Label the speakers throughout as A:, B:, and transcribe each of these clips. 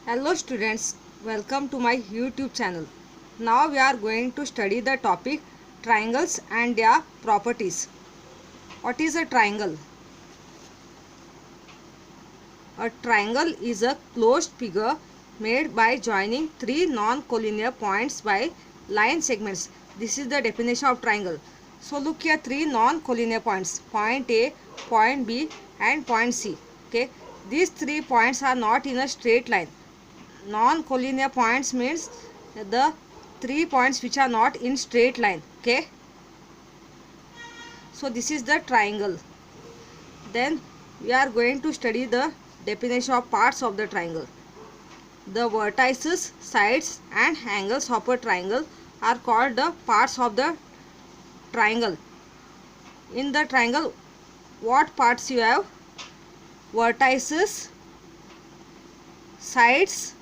A: Hello students, welcome to my YouTube channel. Now we are going to study the topic triangles and their properties. What is a triangle? A triangle is a closed figure made by joining three non-collinear points by line segments. This is the definition of triangle. So look here, three non-collinear points, point A, point B and point C. Okay, these 3 points are not in a straight line. Non-collinear points means the 3 points which are not in straight line. Okay, so this is the triangle. Then we are going to study the definition of parts of the triangle. The vertices, sides and angles of a triangle are called the parts of the triangle. In the triangle, what parts you have? Vertices, sides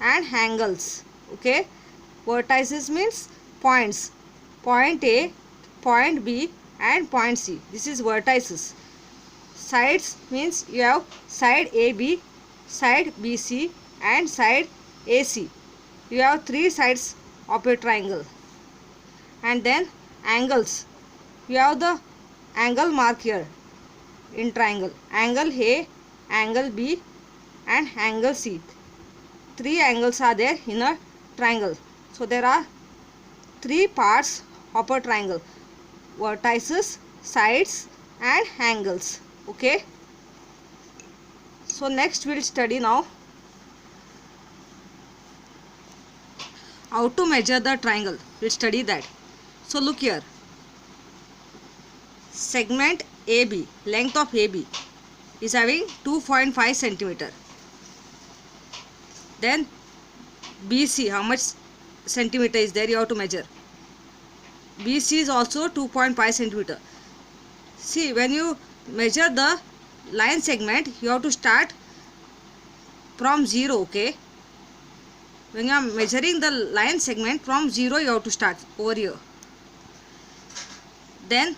A: and angles. Okay, vertices means points, point A, point B and point C. This is vertices. Sides means you have side AB, side BC and side AC. You have 3 sides of a triangle. And then angles, you have the angle mark here in triangle, angle A, angle B and angle C. 3 angles are there in a triangle. So there are 3 parts of a triangle: vertices, sides and angles. Okay, so next we'll study now how to measure the triangle. We'll study that. So look here, segment AB, length of AB is having 2.5 centimeter. Then BC, how much centimeter is there, you have to measure. BC is also 2.5 centimeter. See, when you measure the line segment, you have to start from 0. Okay, when you are measuring the line segment from 0, you have to start over here. Then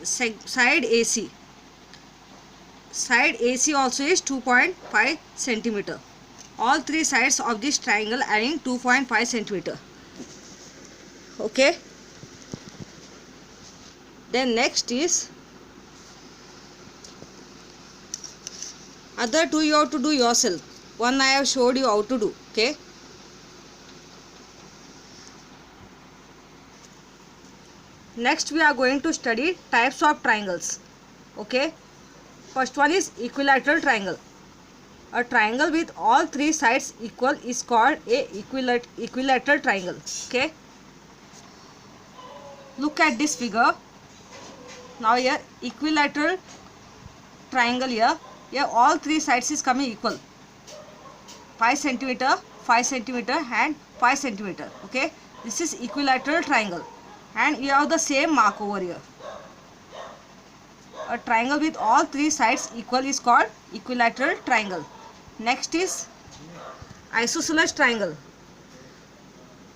A: side AC, side AC also is 2.5 centimeter. All 3 sides of this triangle having 2.5 centimeter. Okay, then next is other 2 you have to do yourself. One I have showed you how to do. Okay, next we are going to study types of triangles. Okay, first one is equilateral triangle. A triangle with all 3 sides equal is called a equilateral triangle. Okay, look at this figure. Now here equilateral triangle, here all 3 sides is coming equal, 5 centimeter, 5 centimeter and 5 centimeter. Okay, this is equilateral triangle and you have the same mark over here. A triangle with all 3 sides equal is called equilateral triangle. Next is isosceles triangle.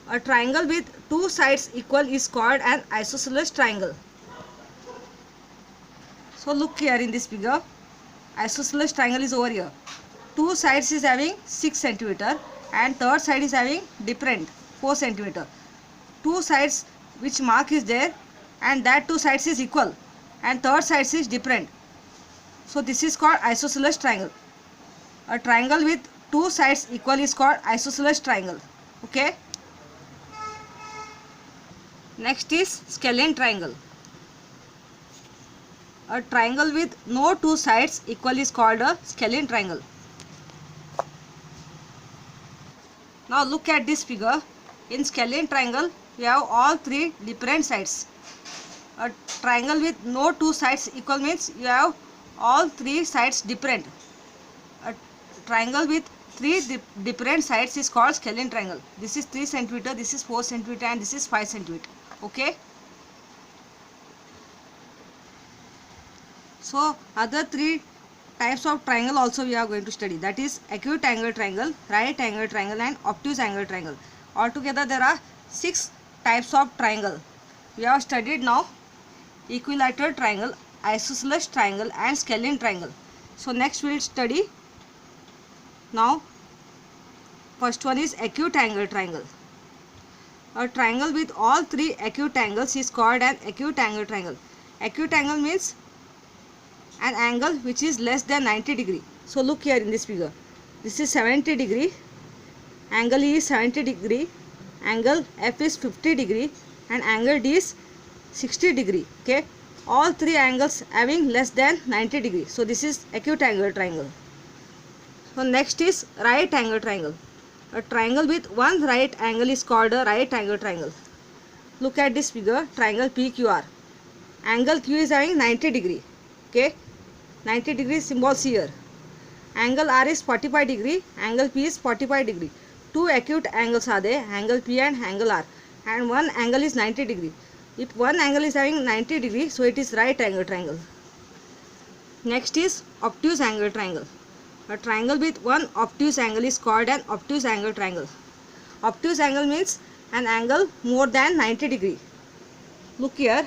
A: A triangle with 2 sides equal is called an isosceles triangle. So look here in this figure, isosceles triangle is over here. 2 sides is having 6 centimeter and third side is having different 4 centimeter. 2 sides which mark is there and that 2 sides is equal and third sides is different. So this is called isosceles triangle. A triangle with 2 sides equal is called isosceles triangle. Okay, next is scalene triangle. A triangle with no 2 sides equal is called a scalene triangle. Now look at this figure. In scalene triangle, we have all 3 different sides. A triangle with no 2 sides equal means you have all 3 sides different. A triangle with 3 different sides is called scalene triangle. This is 3 centimeter, this is 4 centimeter and this is 5 centimeter. Okay, so other 3 types of triangle also we are going to study, that is acute angle triangle, right angle triangle and obtuse angle triangle. Altogether there are 6 types of triangle. We have studied now equilateral triangle, isosceles triangle and scalene triangle. So next we will study Now first one is acute angle triangle. A triangle with all three acute angles is called an acute angle triangle. Acute angle means an angle which is less than 90 degree. So look here in this figure. This is 70 degree. Angle E is 70 degree. Angle F is 50 degree. And angle D is 60 degree. Okay. All three angles having less than 90 degree. So this is acute angle triangle. So next is right angle triangle. A triangle with one right angle is called a right angle triangle. Look at this figure, triangle PQR. Angle Q is having 90 degree. Okay, 90 degree symbols here. Angle R is 45 degree. Angle P is 45 degree. Two acute angles are there, angle P and angle R. And one angle is 90 degree. If one angle is having 90 degree, so it is right angle triangle. Next is obtuse angle triangle. A triangle with one obtuse angle is called an obtuse angle triangle. Obtuse angle means an angle more than 90 degree. Look here,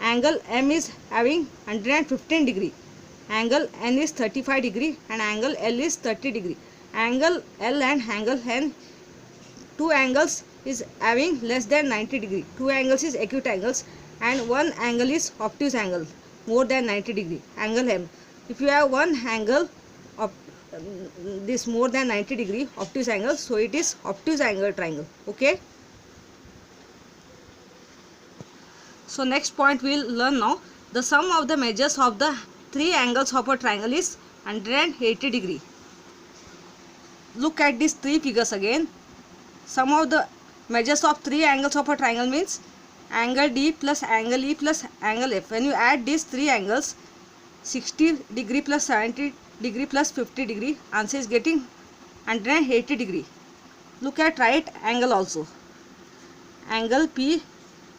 A: angle M is having 115 degree. Angle N is 35 degree and angle L is 30 degree. Angle L and angle N, two angles is having less than 90 degree. Two angles is acute angles and one angle is obtuse angle more than 90 degree. Angle M. If you have one angle of this more than 90 degree obtuse angle, so it is obtuse angle triangle. Okay. So next point we will learn now. The sum of the measures of the three angles of a triangle is 180 degree. Look at these three figures again. Sum of the measures of three angles of a triangle means angle D plus angle E plus angle F. When you add these three angles, 60 degree plus 70 degree plus 50 degree, answer is getting 180 degree. Look at right angle also. Angle P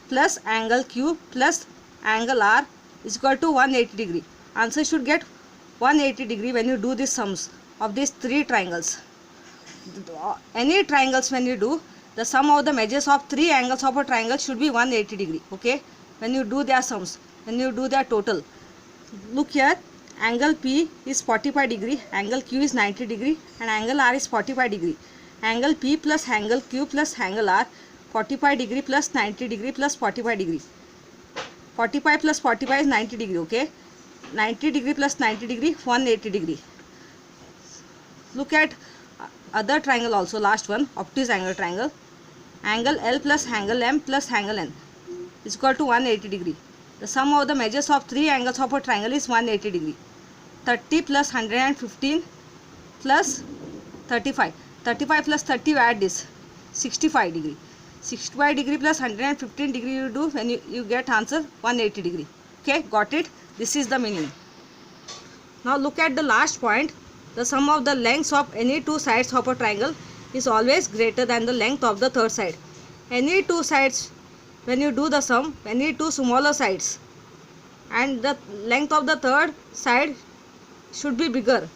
A: plus angle Q plus angle R is equal to 180 degree. Answer should get 180 degree when you do these sums of these three triangles. Any triangles when you do, the sum of the measures of three angles of a triangle should be 180 degree. Okay, when you do their sums, when you do their total. Look here, angle P is 45 degree, angle Q is 90 degree and angle R is 45 degree. Angle P plus angle Q plus angle R, 45 degree plus 90 degree plus 45 degree. 45 plus 45 is 90 degree. Okay, 90 degree plus 90 degree, 180 degree. Look at other triangle also, last one, obtuse angle triangle. Angle L plus angle M plus angle N is equal to 180 degree. The sum of the measures of three angles of a triangle is 180 degree. 30 plus 115 plus 35. 35 plus 30, you add this, 65 degree. 65 degree plus 115 degree you do, when you get answer 180 degree. Okay, got it? This is the meaning. Now look at the last point. The sum of the lengths of any two sides of a triangle is always greater than the length of the third side. Any two sides, when you do the sum, any two smaller sides, and the length of the third side should be bigger.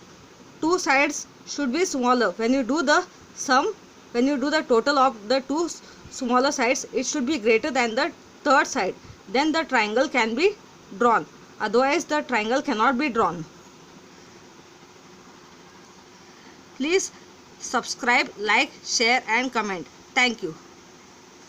A: Two sides should be smaller. When you do the sum, when you do the total of the two smaller sides, it should be greater than the third side. Then the triangle can be drawn. Otherwise, the triangle cannot be drawn. Please subscribe, like, share and comment. Thank you.